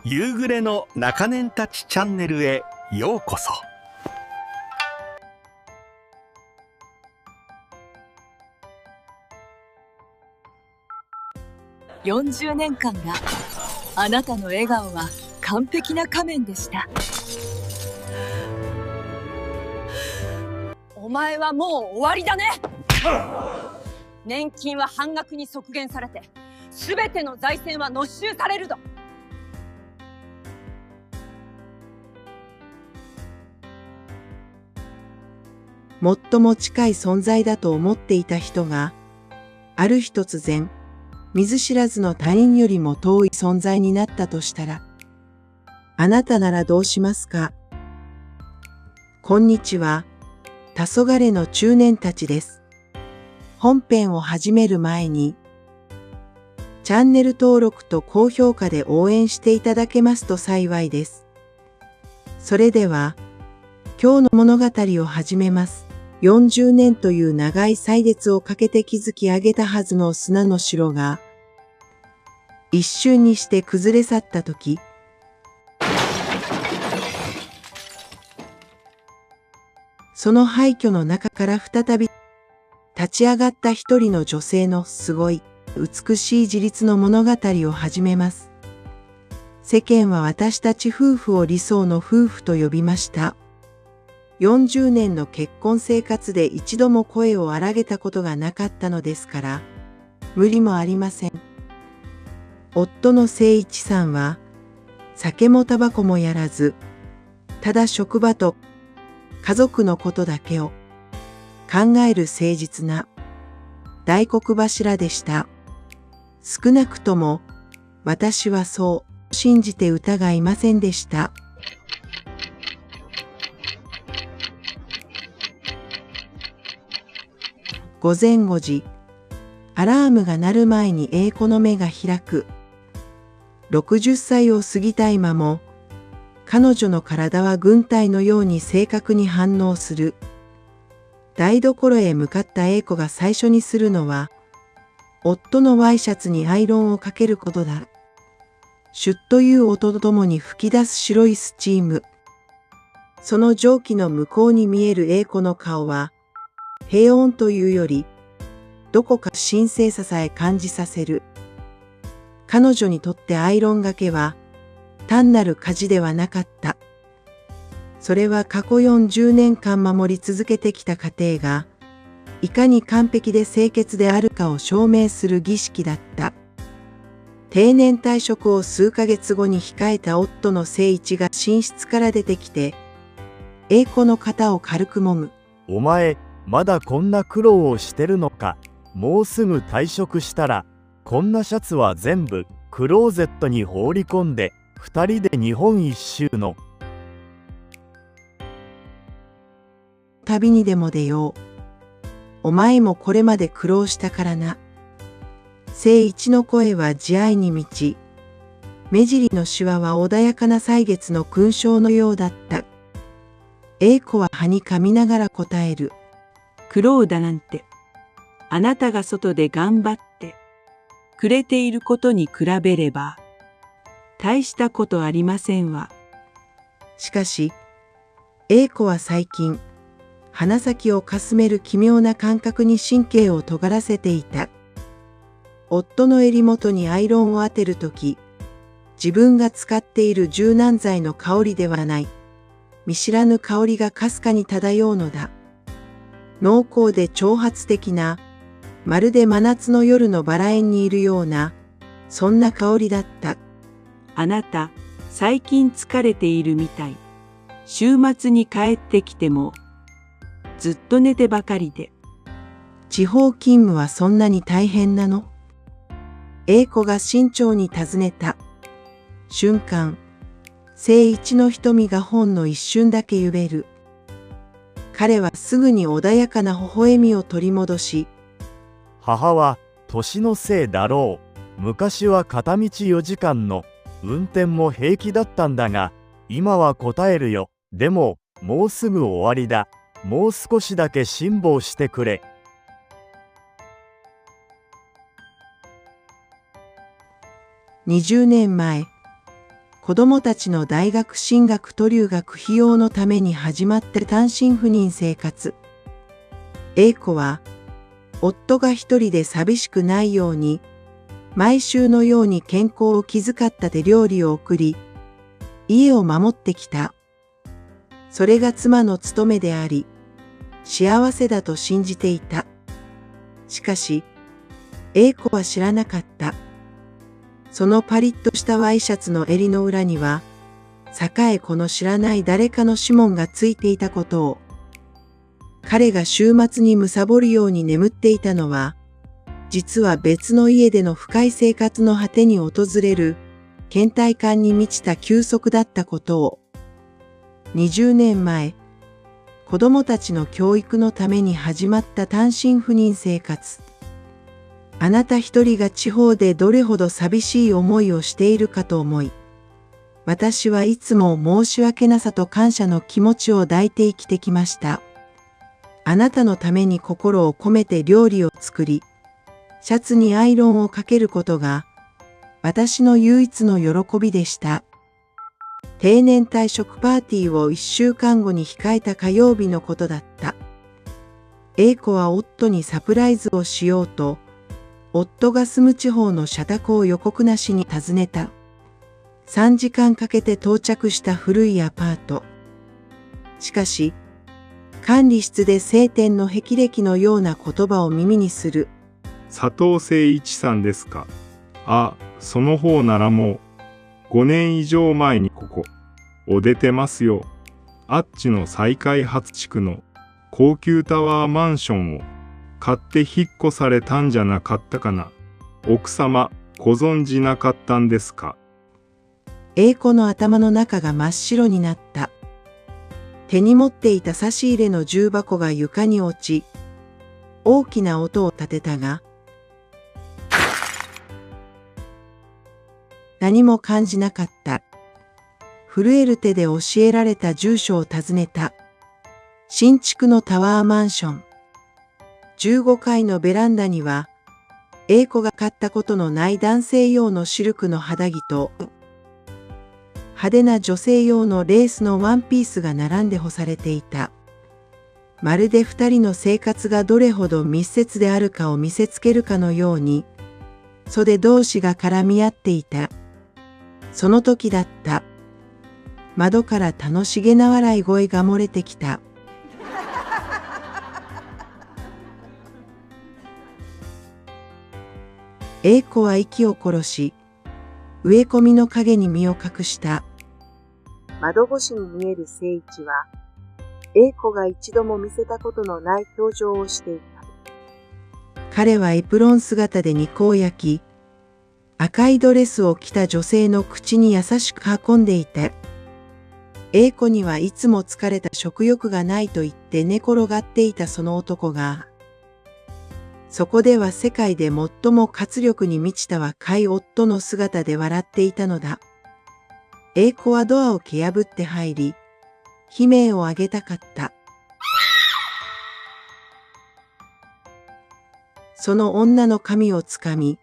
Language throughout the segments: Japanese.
夕暮れの中年たちチャンネルへようこそ。40年間があなたの笑顔は完璧な仮面でした。お前はもう終わりだね。年金は半額に削減されて、全ての財政は没収されるぞ。最も近い存在だと思っていた人が、ある日突然、見ず知らずの他人よりも遠い存在になったとしたら、あなたならどうしますか？こんにちは、黄昏の中年たちです。本編を始める前に、チャンネル登録と高評価で応援していただけますと幸いです。それでは、今日の物語を始めます。40年という長い歳月をかけて築き上げたはずの砂の城が、一瞬にして崩れ去ったとき、その廃墟の中から再び立ち上がった一人の女性のすごい美しい自立の物語を始めます。世間は私たち夫婦を理想の夫婦と呼びました。40年の結婚生活で一度も声を荒げたことがなかったのですから、無理もありません。夫の誠一さんは、酒もタバコもやらず、ただ職場と家族のことだけを考える誠実な大黒柱でした。少なくとも私はそう信じて疑いませんでした。午前5時、アラームが鳴る前に英子の目が開く。60歳を過ぎた今も、彼女の体は軍隊のように正確に反応する。台所へ向かった英子が最初にするのは、夫のワイシャツにアイロンをかけることだ。シュッという音とともに吹き出す白いスチーム。その蒸気の向こうに見える英子の顔は、平穏というより、どこか神聖ささえ感じさせる。彼女にとってアイロンがけは、単なる家事ではなかった。それは過去40年間守り続けてきた家庭が、いかに完璧で清潔であるかを証明する儀式だった。定年退職を数ヶ月後に控えた夫の誠一が寝室から出てきて、英子の肩を軽く揉む。お前、まだこんな苦労をしてるのか。もうすぐ退職したら、こんなシャツは全部クローゼットに放り込んで、2人で日本一周の旅にでも出よう。お前もこれまで苦労したからな。誠一の声は慈愛に満ち、目尻のシワは穏やかな歳月の勲章のようだった。英子は歯に噛みながら答える。苦労だなんて、あなたが外で頑張ってくれていることに比べれば、大したことありませんわ。しかし、英子は最近、鼻先をかすめる奇妙な感覚に神経を尖らせていた。夫の襟元にアイロンを当てるとき、自分が使っている柔軟剤の香りではない、見知らぬ香りがかすかに漂うのだ。濃厚で挑発的な、まるで真夏の夜のバラ園にいるような、そんな香りだった。あなた、最近疲れているみたい。週末に帰ってきても、ずっと寝てばかりで。地方勤務はそんなに大変なの？英子が慎重に尋ねた。瞬間、誠一の瞳がほんの一瞬だけ揺れる。彼はすぐに穏やかな微笑みを取り戻し、母は年のせいだろう。昔は片道4時間の運転も平気だったんだが、今は答えるよ。でも、もうすぐ終わりだ。もう少しだけ辛抱してくれ。20年前、子供たちの大学進学と留学費用のために始まった単身赴任生活。A子は、夫が一人で寂しくないように、毎週のように健康を気遣った手料理を送り、家を守ってきた。それが妻の務めであり、幸せだと信じていた。しかし、A子は知らなかった。そのパリッとしたワイシャツの襟の裏には、栄子の知らない誰かの指紋がついていたことを。彼が週末に貪るように眠っていたのは、実は別の家での深い生活の果てに訪れる、倦怠感に満ちた休息だったことを。20年前、子供たちの教育のために始まった単身赴任生活。あなた一人が地方でどれほど寂しい思いをしているかと思い、私はいつも申し訳なさと感謝の気持ちを抱いて生きてきました。あなたのために心を込めて料理を作り、シャツにアイロンをかけることが、私の唯一の喜びでした。定年退職パーティーを1週間後に控えた火曜日のことだった。A子は夫にサプライズをしようと、夫が住む地方の社宅を予告なしに訪ねた。3時間かけて到着した古いアパート。しかし、管理室で晴天の霹靂のような言葉を耳にする。佐藤誠一さんですか。あ、その方ならもう、5年以上前にここ、を出てますよ。あっちの再開発地区の高級タワーマンションを買って引っ越されたんじゃなかったかな。奥様、ご存じなかったんですか。A子の頭の中が真っ白になった。手に持っていた差し入れの重箱が床に落ち、大きな音を立てたが、何も感じなかった。震える手で教えられた住所を訪ねた。新築のタワーマンション。15階のベランダには、A子が買ったことのない男性用のシルクの肌着と、派手な女性用のレースのワンピースが並んで干されていた。まるで二人の生活がどれほど密接であるかを見せつけるかのように、袖同士が絡み合っていた。その時だった。窓から楽しげな笑い声が漏れてきた。A子は息を殺し、植え込みの陰に身を隠した。窓越しに見える誠一は、A子が一度も見せたことのない表情をしていた。彼はエプロン姿で肉を焼き、赤いドレスを着た女性の口に優しく運んでいて、A子にはいつも疲れた食欲がないと言って寝転がっていたその男が、そこでは世界で最も活力に満ちた若い夫の姿で笑っていたのだ。A子はドアを蹴破って入り、悲鳴を上げたかった。その女の髪をつかみ、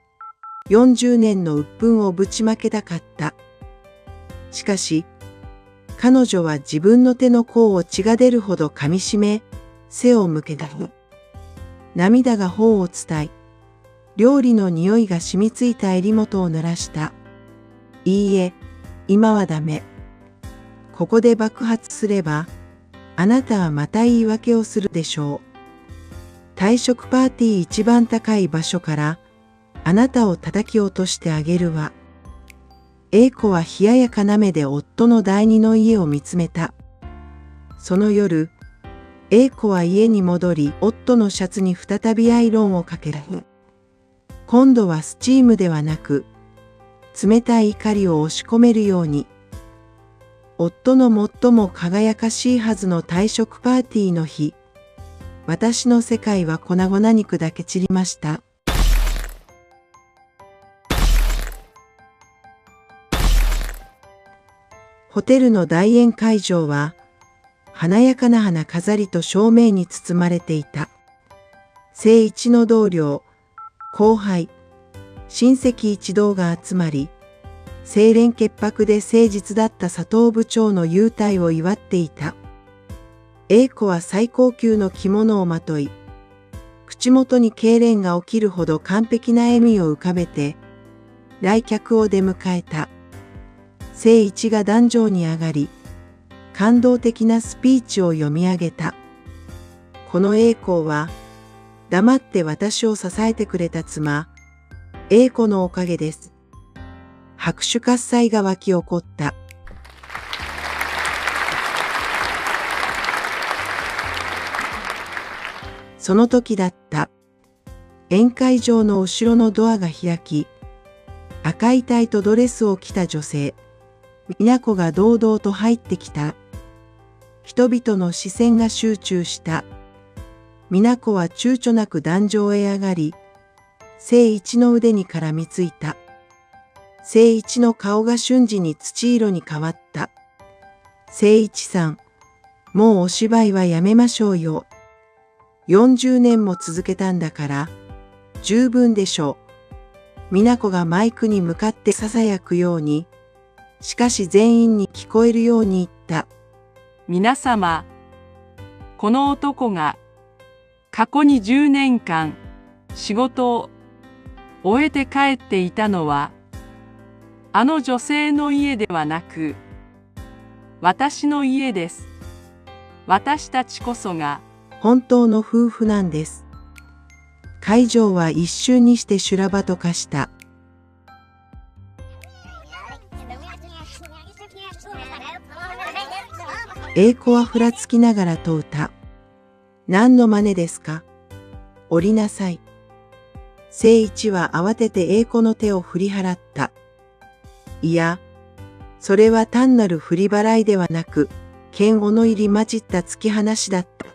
40年の鬱憤をぶちまけたかった。しかし、彼女は自分の手の甲を血が出るほど噛みしめ、背を向けた。涙が頬を伝い、料理の匂いが染みついた襟元を濡らした。いいえ、今はダメ。ここで爆発すれば、あなたはまた言い訳をするでしょう。退職パーティー一番高い場所から、あなたを叩き落としてあげるわ。A子は冷ややかな目で夫の第二の家を見つめた。その夜、A子は家に戻り、夫のシャツに再びアイロンをかける。今度はスチームではなく、冷たい怒りを押し込めるように。夫の最も輝かしいはずの退職パーティーの日、私の世界は粉々に砕け散りました。ホテルの大宴会場は、華やかな花飾りと照明に包まれていた。誠一の同僚、後輩、親戚一同が集まり、清廉潔白で誠実だった佐藤部長の優待を祝っていた。A子は最高級の着物をまとい、口元に痙攣が起きるほど完璧な笑みを浮かべて、来客を出迎えた。清一が壇上に上がり、感動的なスピーチを読み上げた。このA子は、黙って私を支えてくれた妻、A子のおかげです。拍手喝采が沸き起こった。その時だった。宴会場の後ろのドアが開き、赤いタイとドレスを着た女性、美奈子が堂々と入ってきた。人々の視線が集中した。美奈子は躊躇なく壇上へ上がり、清一の腕に絡みついた。清一の顔が瞬時に土色に変わった。清一さん、もうお芝居はやめましょうよ。40年も続けたんだから、十分でしょう。美奈子がマイクに向かって囁くように、しかし全員に聞こえるように言った。皆様、この男が過去に10年間仕事を終えて帰っていたのは、あの女性の家ではなく、私の家です。私たちこそが本当の夫婦なんです。会場は一瞬にして修羅場と化した。A子はふらつきながら問うた。何の真似ですか？降りなさい。清一は慌ててA子の手を振り払った。いや、それは単なる振り払いではなく、嫌悪の入り混じった突き放しだった。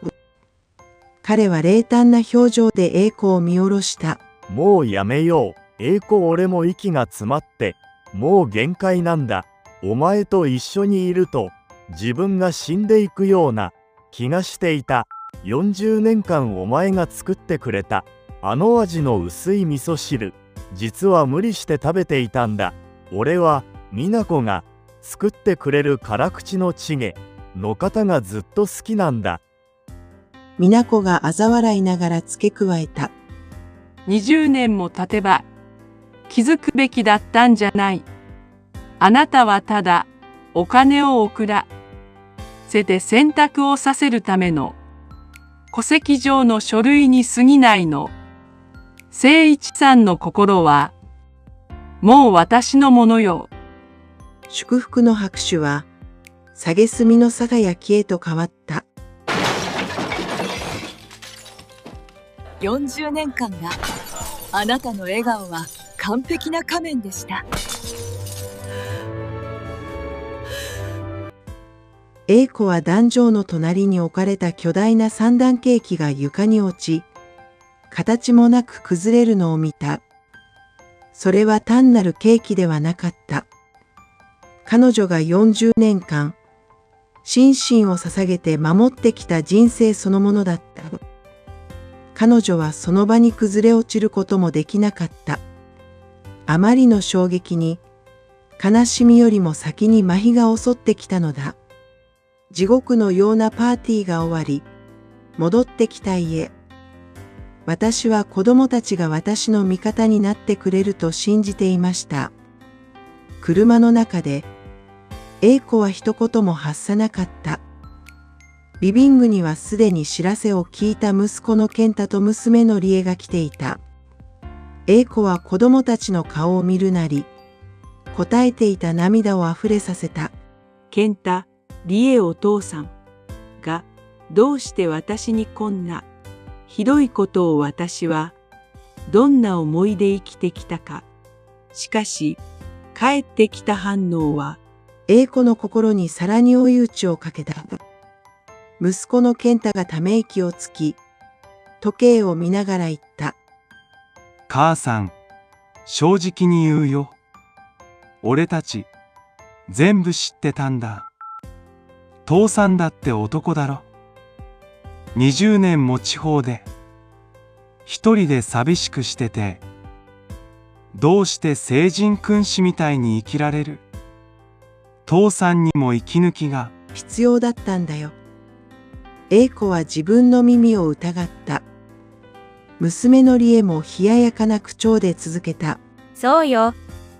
彼は冷淡な表情でA子を見下ろした。もうやめよう。A子、俺も息が詰まって、もう限界なんだ。お前と一緒にいると、自分が死んでいくような気がしていた。40年間お前が作ってくれた、あの味の薄い味噌汁、実は無理して食べていたんだ。俺は、美奈子が作ってくれる辛口のチゲの方がずっと好きなんだ。美奈子が嘲笑いながら付け加えた。20年も経てば気づくべきだったんじゃない。あなたはただお金を送らせて選択をさせるための戸籍上の書類に過ぎないの。清一さんの心はもう私のものよ。祝福の拍手は蔑みの囁きへと変わった。40年間があなたの笑顔は完璧な仮面でした。A子は壇上の隣に置かれた巨大な三段ケーキが床に落ち、形もなく崩れるのを見た。それは単なるケーキではなかった。彼女が40年間、心身を捧げて守ってきた人生そのものだった。彼女はその場に崩れ落ちることもできなかった。あまりの衝撃に、悲しみよりも先に麻痺が襲ってきたのだ。地獄のようなパーティーが終わり、戻ってきた家。私は子供たちが私の味方になってくれると信じていました。車の中で、A子は一言も発さなかった。リビングにはすでに知らせを聞いた息子の健太と娘の理恵が来ていた。A子は子供たちの顔を見るなり、こたえていた涙をあふれさせた。健太、理恵お父さんがどうして私にこんなひどいことを私はどんな思いで生きてきたか。しかし帰ってきた反応は A子の心にさらに追い打ちをかけた。息子の健太がため息をつき、時計を見ながら言った。母さん、正直に言うよ。俺たち全部知ってたんだ。父さんだって男だろ。20年も地方で一人で寂しくしてて、どうして聖人君子みたいに生きられる？父さんにも息抜きが。必要だったんだよ。A子は自分の耳を疑った。娘の理恵も冷ややかな口調で続けた。そうよ。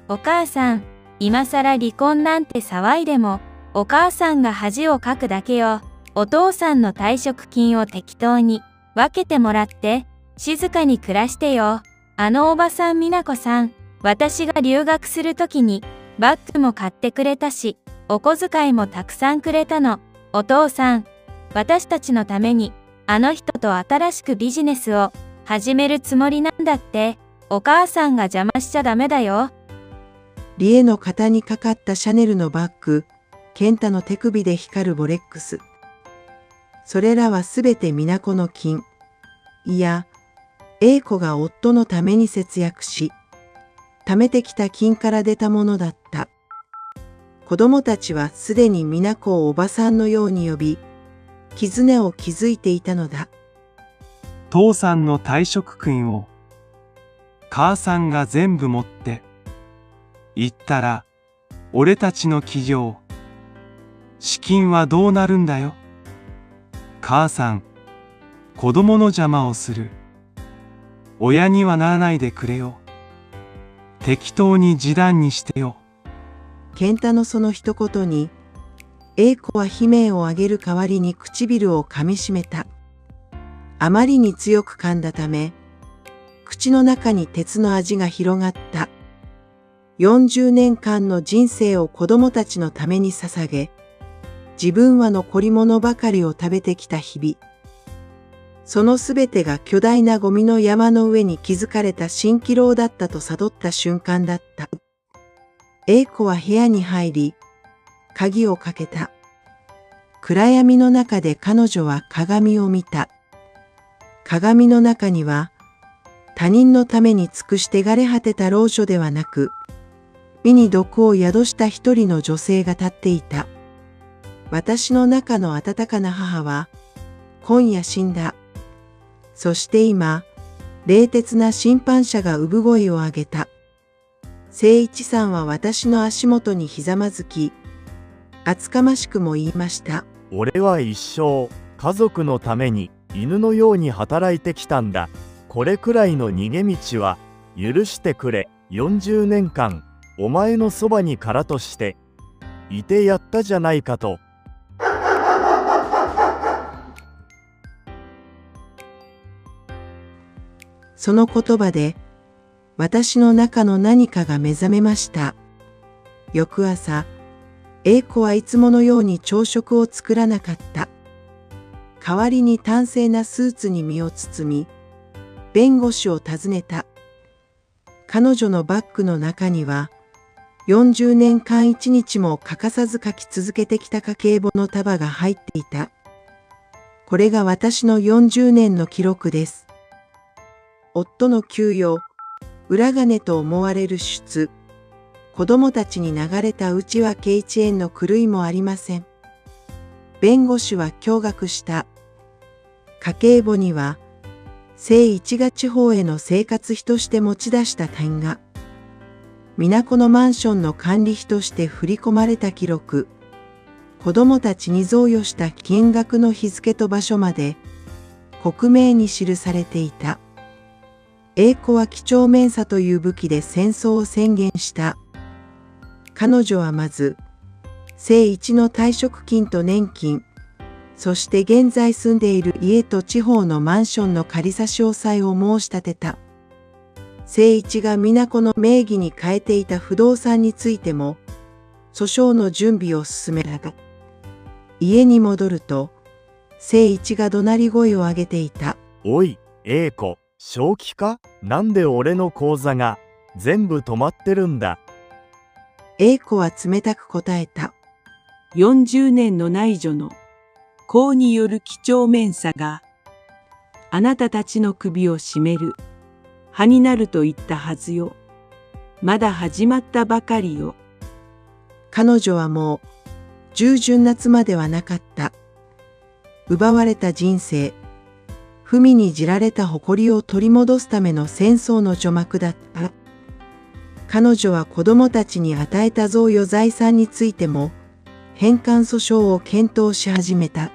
お母さん、今さら離婚なんて騒いでも、お母さんが恥をかくだけよ。お父さんの退職金を適当に分けてもらって、静かに暮らしてよ。あのおばさん美奈子さん、私が留学するときにバッグも買ってくれたし、お小遣いもたくさんくれたの。お父さん、私たちのためにあの人と新しくビジネスを始めるつもりなんだって。お母さんが邪魔しちゃダメだよ。リエの肩にかかったシャネルのバッグ、健太の手首で光るボレックス。それらはすべて美奈子の金。いや、A子が夫のために節約し、貯めてきた金から出たものだった。子供たちはすでに美奈子をおばさんのように呼び、絆を築いていたのだ。父さんの退職金を母さんが全部持って行ったら、俺たちの企業、資金はどうなるんだよ。母さん、子供の邪魔をする。親にはならないでくれよ。適当に示談にしてよ。健太のその一言に、A子は悲鳴を上げる代わりに唇を噛みしめた。あまりに強く噛んだため、口の中に鉄の味が広がった。40年間の人生を子供たちのために捧げ、自分は残り物ばかりを食べてきた日々。そのすべてが巨大なゴミの山の上に築かれた蜃気楼だったと悟った瞬間だった。A子は部屋に入り、鍵をかけた。暗闇の中で彼女は鏡を見た。鏡の中には、他人のために尽くして枯れ果てた老女ではなく、美に毒を宿した一人の女性が立っていた。私の中の温かな母は、今夜死んだ。そして今、冷徹な審判者が産声を上げた。誠一さんは私の足元にひざまずき、厚かましくも言いました。俺は一生、家族のために犬のように働いてきたんだ。これくらいの逃げ道は許してくれ。40年間、お前のそばに殻としていてやったじゃないかと。その言葉で、私の中の何かが目覚めました。翌朝、A子はいつものように朝食を作らなかった。代わりに端正なスーツに身を包み、弁護士を訪ねた。彼女のバッグの中には、40年間一日も欠かさず書き続けてきた家計簿の束が入っていた。これが私の40年の記録です。夫の給与、裏金と思われる出、子供たちに流れた内訳1円の狂いもありません。弁護士は驚愕した。家計簿には、誠一が地方への生活費として持ち出した点が、美奈子のマンションの管理費として振り込まれた記録、子供たちに贈与した金額の日付と場所まで、克明に記されていた。A子は几帳面さという武器で戦争を宣言した。彼女はまず、誠一の退職金と年金、そして現在住んでいる家と地方のマンションの仮差し押さえを申し立てた。誠一が美奈子の名義に変えていた不動産についても、訴訟の準備を進めた。家に戻ると、誠一が怒鳴り声を上げていた。おい、A子、正気か？なんで俺の口座が全部止まってるんだ。A子は冷たく答えた。40年の内助の公による几帳面さがあなたたちの首を絞める歯になると言ったはずよ。まだ始まったばかりよ。彼女はもう従順な妻ではなかった。奪われた人生、文にじられた誇りを取り戻すための戦争の序幕だった。彼女は子供たちに与えた贈与財産についても、返還訴訟を検討し始めた。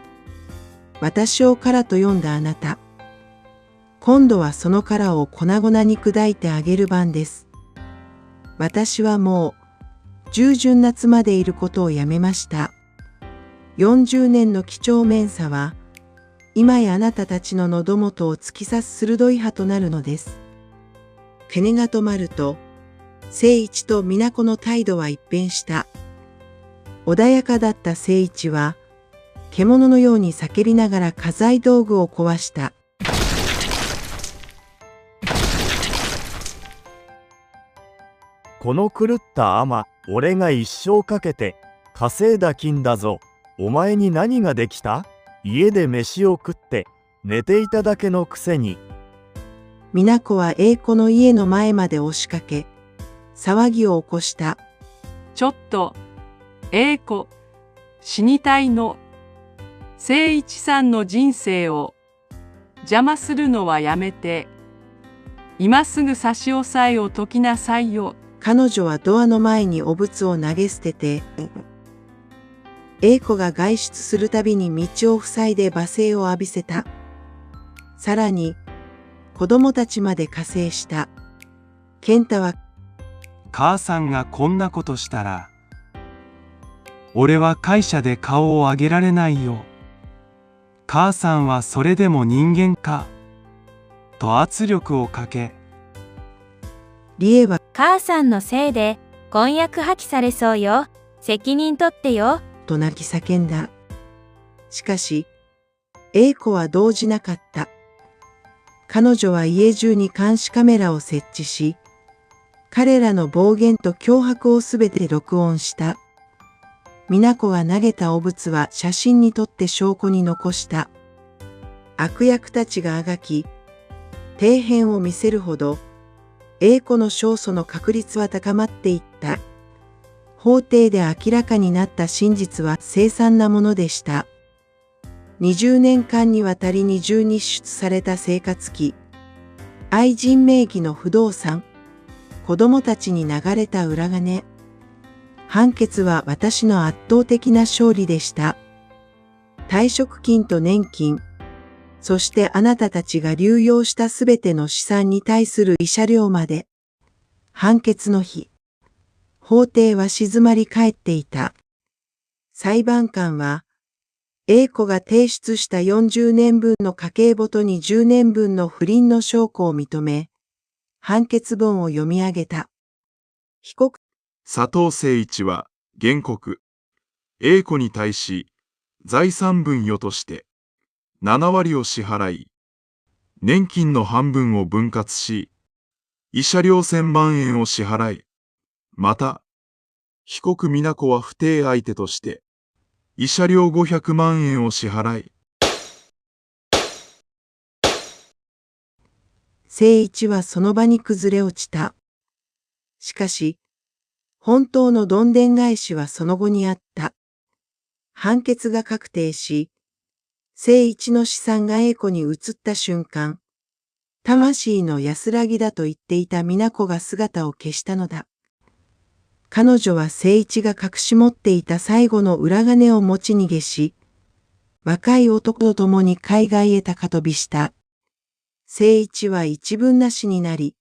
私を殻と呼んだあなた。今度はその殻を粉々に砕いてあげる番です。私はもう、従順な妻でいることをやめました。40年の几帳面さは、今やあなたたちの喉元を突き刺す鋭い刃となるのです。鐘が止まると、誠一と美奈子の態度は一変した。穏やかだった誠一は、獣のように叫びながら家財道具を壊した。この狂った尼、俺が一生かけて稼いだ金だぞ。お前に何ができた？家で飯を食って寝ていただけのくせに。美奈子は英子の家の前まで押しかけ、騒ぎを起こした。ちょっと、英子、死にたいの。誠一さんの人生を邪魔するのはやめて、今すぐ差し押さえを解きなさいよ。彼女はドアの前にお仏を投げ捨てて、英子が外出するたびに道を塞いで罵声を浴びせた。さらに、子供たちまで加勢した。健太は、母さんがこんなことしたら、俺は会社で顔を上げられないよ。母さんはそれでも人間か。と圧力をかけ、理恵は、母さんのせいで婚約破棄されそうよ。責任取ってよ。と泣き叫んだ。しかし、英子は動じなかった。彼女は家中に監視カメラを設置し、彼らの暴言と脅迫をすべて録音した。美奈子が投げたお仏は写真に撮って証拠に残した。悪役たちがあがき、底辺を見せるほど、英子の勝訴の確率は高まっていった。法廷で明らかになった真実は凄惨なものでした。20年間にわたり二重に支出された生活費、愛人名義の不動産、子供たちに流れた裏金。判決は私の圧倒的な勝利でした。退職金と年金、そしてあなたたちが流用したすべての資産に対する慰謝料まで。判決の日、法廷は静まり返っていた。裁判官は、英子が提出した40年分の家計簿とに10年分の不倫の証拠を認め、判決文を読み上げた。被告、佐藤誠一は原告、英子に対し、財産分与として、7割を支払い、年金の半分を分割し、慰謝料1000万円を支払い、また、被告美奈子は不貞相手として、慰謝料500万円を支払い。誠一はその場に崩れ落ちた。しかし、本当のどんでん返しはその後にあった。判決が確定し、誠一の資産が英子に移った瞬間、魂の安らぎだと言っていた美奈子が姿を消したのだ。彼女は誠一が隠し持っていた最後の裏金を持ち逃げし、若い男と共に海外へ高飛びした。誠一は一文なしになり、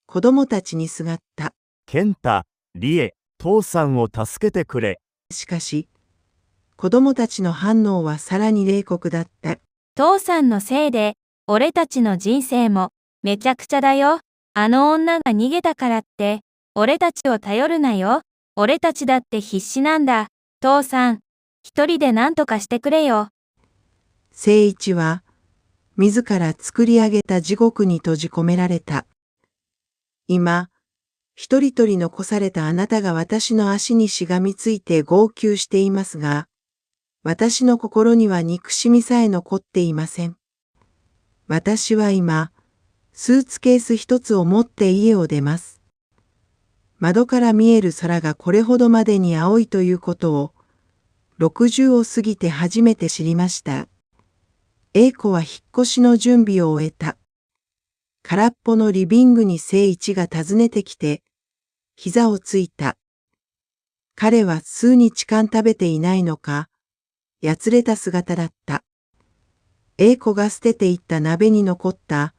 子供たちにすがった。健太、理恵、父さんを助けてくれ。しかし、子供たちの反応はさらに冷酷だった。父さんのせいで、俺たちの人生もめちゃくちゃだよ。あの女が逃げたからって、俺たちを頼るなよ。俺たちだって必死なんだ。父さん、一人で何とかしてくれよ。誠一は、自ら作り上げた地獄に閉じ込められた。今、一人取り残されたあなたが私の足にしがみついて号泣していますが、私の心には憎しみさえ残っていません。私は今、スーツケース一つを持って家を出ます。窓から見える空がこれほどまでに青いということを、60を過ぎて初めて知りました。英子は引っ越しの準備を終えた。空っぽのリビングに誠一が訪ねてきて、膝をついた。彼は数日間食べていないのか、やつれた姿だった。A子が捨てていった鍋に残った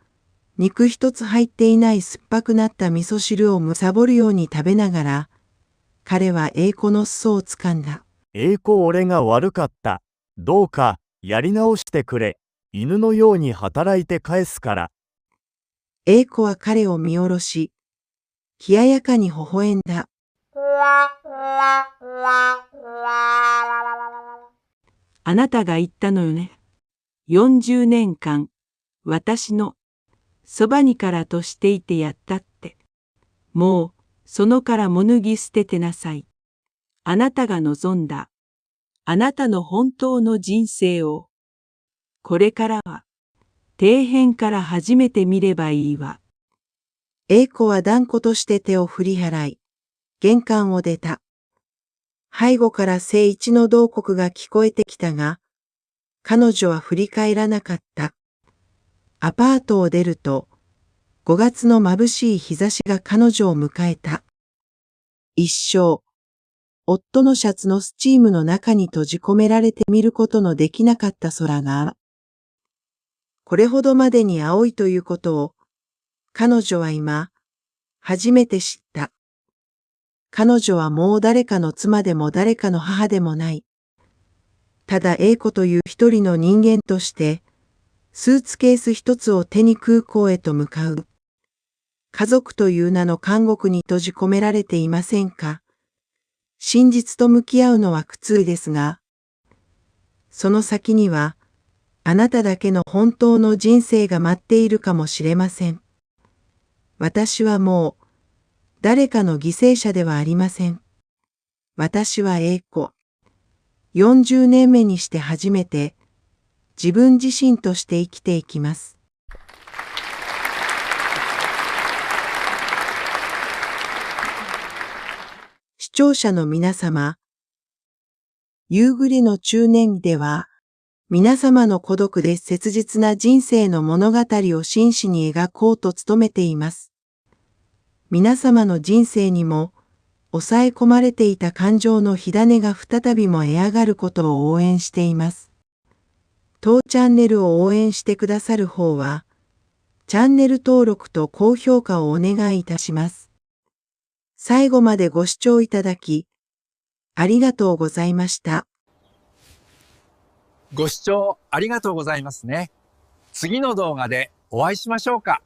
肉一つ入っていない酸っぱくなった味噌汁をむさぼるように食べながら、彼はA子の裾をつかんだ。A子、俺が悪かった。どうかやり直してくれ。犬のように働いて返すから。A子は彼を見下ろし、冷ややかに微笑んだ。あなたが言ったのよね。40年間、私のそばにからとしていてやったって。もう、そのからも脱ぎ捨ててなさい。あなたが望んだ、あなたの本当の人生を、これからは、底辺から初めて見ればいいわ。A子は断固として手を振り払い、玄関を出た。背後から聖一の慟哭が聞こえてきたが、彼女は振り返らなかった。アパートを出ると、5月の眩しい日差しが彼女を迎えた。一生、夫のシャツのスチームの中に閉じ込められて見ることのできなかった空が、これほどまでに青いということを、彼女は今、初めて知った。彼女はもう誰かの妻でも誰かの母でもない。ただA子という一人の人間として、スーツケース一つを手に空港へと向かう。家族という名の監獄に閉じ込められていませんか。真実と向き合うのは苦痛ですが、その先には、あなただけの本当の人生が待っているかもしれません。私はもう、誰かの犠牲者ではありません。私はA子。40年目にして初めて、自分自身として生きていきます。視聴者の皆様、夕暮れの中年では、皆様の孤独で切実な人生の物語を真摯に描こうと努めています。皆様の人生にも、抑え込まれていた感情の火種が再び燃え上がることを応援しています。当チャンネルを応援してくださる方は、チャンネル登録と高評価をお願いいたします。最後までご視聴いただき、ありがとうございました。ご視聴ありがとうございますね。次の動画でお会いしましょうか。